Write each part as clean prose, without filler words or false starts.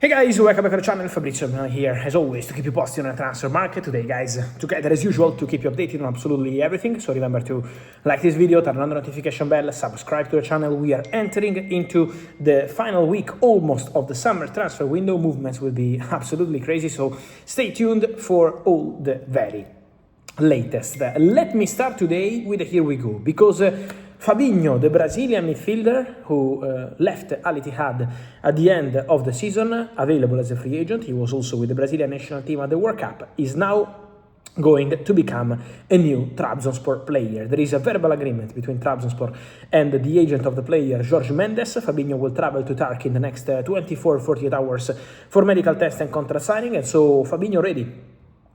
Hey guys, welcome back to the channel. Fabrizio here, as always, to keep you posted on the transfer market. Today, guys, together as usual to keep you updated on absolutely everything. So remember to like this video, turn on the notification bell, subscribe to the channel. We are entering into the final week almost of the summer transfer window. Movements will be absolutely crazy, so stay tuned for all the very latest. Let me start today with a here we go, because Fabinho, the Brazilian midfielder who left Al Ittihad at the end of the season, available as a free agent, he was also with the Brazilian national team at the World Cup, is now going to become a new Trabzonspor player. There is a verbal agreement between Trabzonspor and the agent of the player, Jorge Mendes. Fabinho will travel to Turkey in the next 24-48 hours for medical test and contract signing, and so Fabinho ready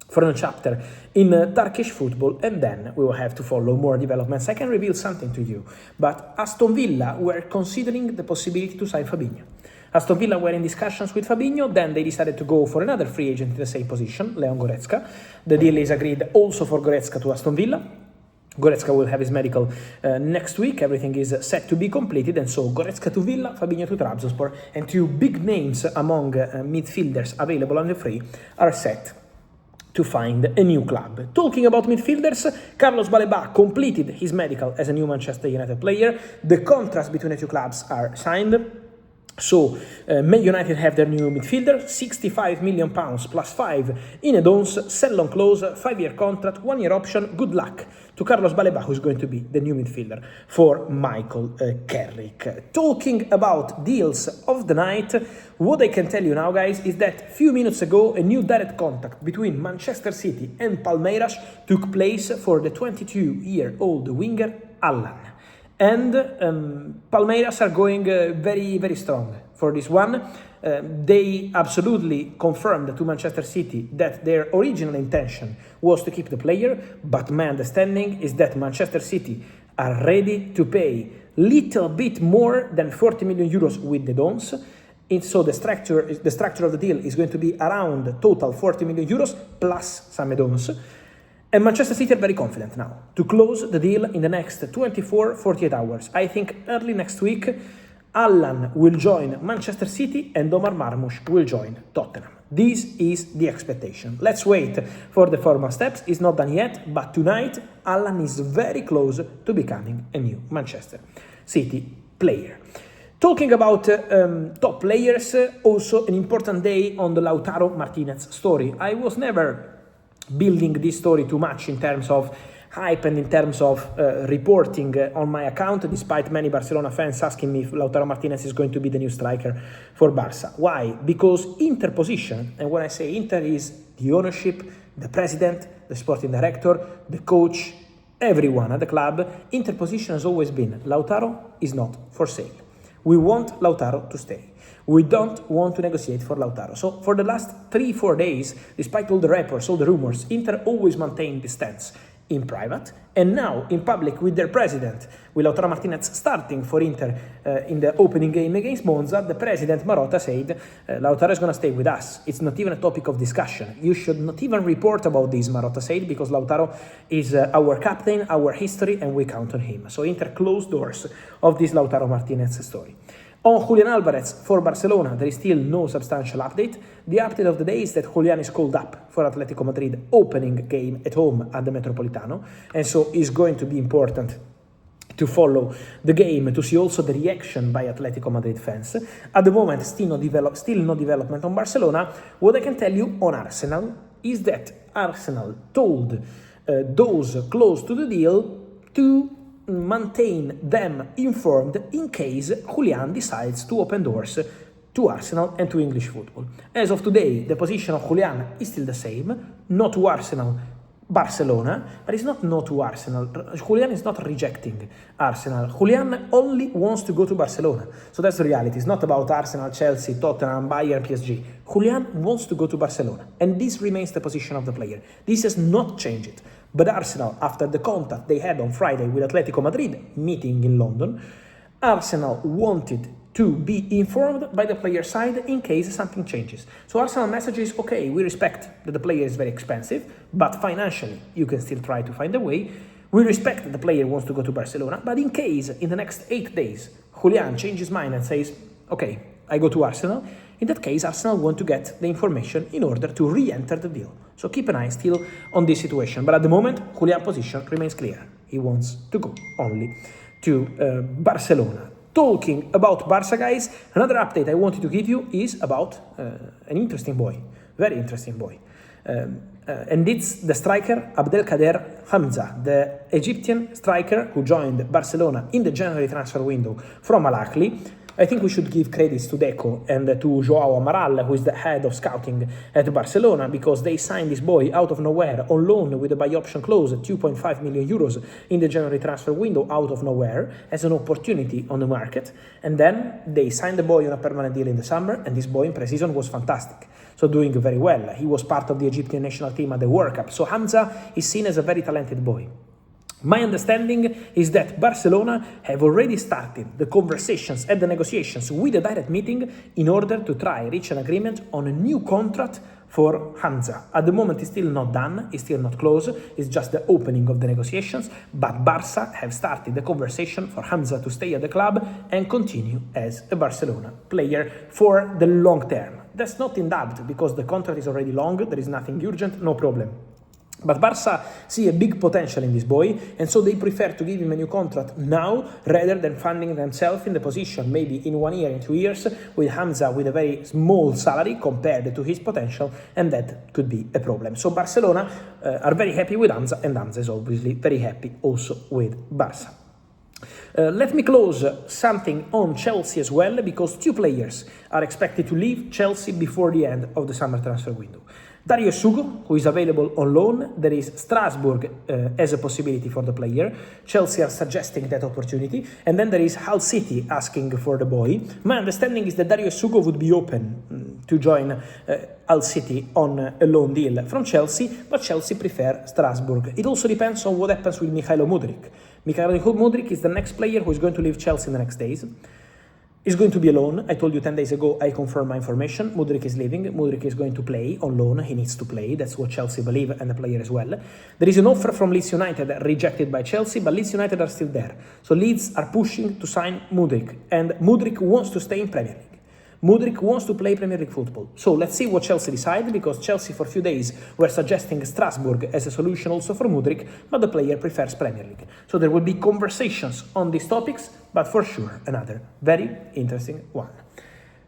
for a chapter in Turkish football, and then we will have to follow more developments. I can reveal something to you, but Aston Villa were considering the possibility to sign Fabinho. Aston Villa were in discussions with Fabinho, then they decided to go for another free agent in the same position, Leon Goretzka. The deal is agreed also for Goretzka to Aston Villa. Goretzka will have his medical next week. Everything is set to be completed, and so Goretzka to Villa, Fabinho to Trabzonspor, and two big names among midfielders available on the free are set to find a new club. Talking about midfielders, Carlos Baleba completed his medical as a new Manchester United player. The contracts between the two clubs are signed. So, Man United have their new midfielder, £65 million plus 5 in a dons, sell-on clause, 5-year contract, 1-year option. Good luck to Carlos Baleba, who is going to be the new midfielder for Michael Carrick. Talking about deals of the night, what I can tell you now, guys, is that a few minutes ago, a new direct contact between Manchester City and Palmeiras took place for the 22-year-old winger Allan. And Palmeiras are going very, very strong for this one. They absolutely confirmed to Manchester City that their original intention was to keep the player, but my understanding is that Manchester City are ready to pay little bit more than 40 million euros with the dons. And so the structure of the deal is going to be around total 40 million euros plus some add-ons. And Manchester City are very confident now to close the deal in the next 24-48 hours. I think early next week, Allan will join Manchester City and Omar Marmoush will join Tottenham. This is the expectation. Let's wait for the formal steps. It's not done yet, but tonight, Allan is very close to becoming a new Manchester City player. Talking about top players, also an important day on the Lautaro Martinez story. I was never building this story too much in terms of hype and in terms of reporting on my account, despite many Barcelona fans asking me if Lautaro Martinez is going to be the new striker for Barca. Why? Because Inter position, and when I say Inter is the ownership, the president, the sporting director, the coach, everyone at the club, Inter position has always been Lautaro is not for sale. We want Lautaro to stay. We don't want to negotiate for Lautaro. So for the last 3-4 days, despite all the reports, all the rumors, Inter always maintained this stance in private, and now in public with their president, with Lautaro Martinez starting for Inter in the opening game against Monza, the president Marotta said, Lautaro is going to stay with us. It's not even a topic of discussion. You should not even report about this, Marotta said, because Lautaro is our captain, our history, and we count on him. So Inter closed doors of this Lautaro Martinez story. On Julian Alvarez for Barcelona, there is still no substantial update. The update of the day is that Julián is called up for Atletico Madrid opening game at home at the Metropolitano, and so it's going to be important to follow the game, to see also the reaction by Atletico Madrid fans. At the moment, still no development on Barcelona. What I can tell you on Arsenal is that Arsenal told those close to the deal to maintain them informed in case Julián decides to open doors to Arsenal and to English football. As of today, the position of Julián is still the same, not to Arsenal, Barcelona, but it's not no to Arsenal. Julián is not rejecting Arsenal. Julián only wants to go to Barcelona. So that's the reality. It's not about Arsenal, Chelsea, Tottenham, Bayern, PSG. Julián wants to go to Barcelona, and this remains the position of the player. This has not changed. But Arsenal, after the contact they had on Friday with Atletico Madrid, meeting in London, Arsenal wanted to be informed by the player side in case something changes. So Arsenal message is, okay, we respect that the player is very expensive, but financially you can still try to find a way. We respect that the player wants to go to Barcelona, but in case in the next 8 days Julián changes his mind and says, okay, I go to Arsenal, In that case, Arsenal want to get the information in order to re-enter the deal. So keep an eye still on this situation. But at the moment, Julián's position remains clear. He wants to go only to Barcelona. Talking about Barca, guys, another update I wanted to give you is about an interesting boy, very interesting boy. And it's the striker Abdelkader Hamza, the Egyptian striker who joined Barcelona in the January transfer window from Al Ahly. I think we should give credits to Deco and to Joao Amaral, who is the head of scouting at Barcelona, because they signed this boy out of nowhere on loan with a buy option clause at 2.5 million euros in the January transfer window out of nowhere as an opportunity on the market. And then they signed the boy on a permanent deal in the summer, and this boy in pre-season was fantastic. So doing very well. He was part of the Egyptian national team at the World Cup. So Hamza is seen as a very talented boy. My understanding is that Barcelona have already started the conversations and the negotiations with a direct meeting in order to try reach an agreement on a new contract for Hamza. At the moment, it's still not done, it's still not close, it's just the opening of the negotiations, but Barca have started the conversation for Hamza to stay at the club and continue as a Barcelona player for the long term. That's not in doubt, because the contract is already long, there is nothing urgent, no problem. But Barca see a big potential in this boy, and so they prefer to give him a new contract now rather than finding themselves in the position, maybe in 1 year, in 2 years, with Hamza with a very small salary compared to his potential, and that could be a problem. So Barcelona are very happy with Hamza, and Hamza is obviously very happy also with Barca. Let me close something on Chelsea as well, because 2 players are expected to leave Chelsea before the end of the summer transfer window. Dario Sugo, who is available on loan. There is Strasbourg as a possibility for the player. Chelsea are suggesting that opportunity. And then there is Hull City asking for the boy. My understanding is that Dario Sugo would be open to join Hull City on a loan deal from Chelsea, but Chelsea prefer Strasbourg. It also depends on what happens with Mykhailo Mudryk. Mykhailo Mudryk is the next player who is going to leave Chelsea in the next days. He's going to be alone. I told you 10 days ago, I confirmed my information. Mudryk is leaving. Mudryk is going to play on loan. He needs to play. That's what Chelsea believe, and the player as well. There is an offer from Leeds United rejected by Chelsea, but Leeds United are still there. So Leeds are pushing to sign Mudryk, and Mudryk wants to stay in Premier League. Mudryk wants to play Premier League football. So let's see what Chelsea decide, because Chelsea for a few days were suggesting Strasbourg as a solution also for Mudryk, but the player prefers Premier League. So there will be conversations on these topics, but for sure another very interesting one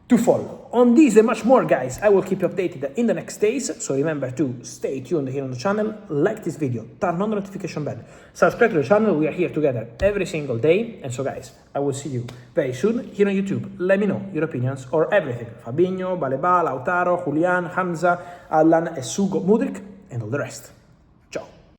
to follow. On this and much more, guys, I will keep you updated in the next days, so remember to stay tuned here on the channel, like this video, turn on the notification bell, subscribe to the channel. We are here together every single day, and so guys, I will see you very soon here on YouTube. Let me know your opinions or everything. Fabinho, Baleba, Lautaro, Julián, Hamza, Allan, Sugo, Mudryk, and all the rest.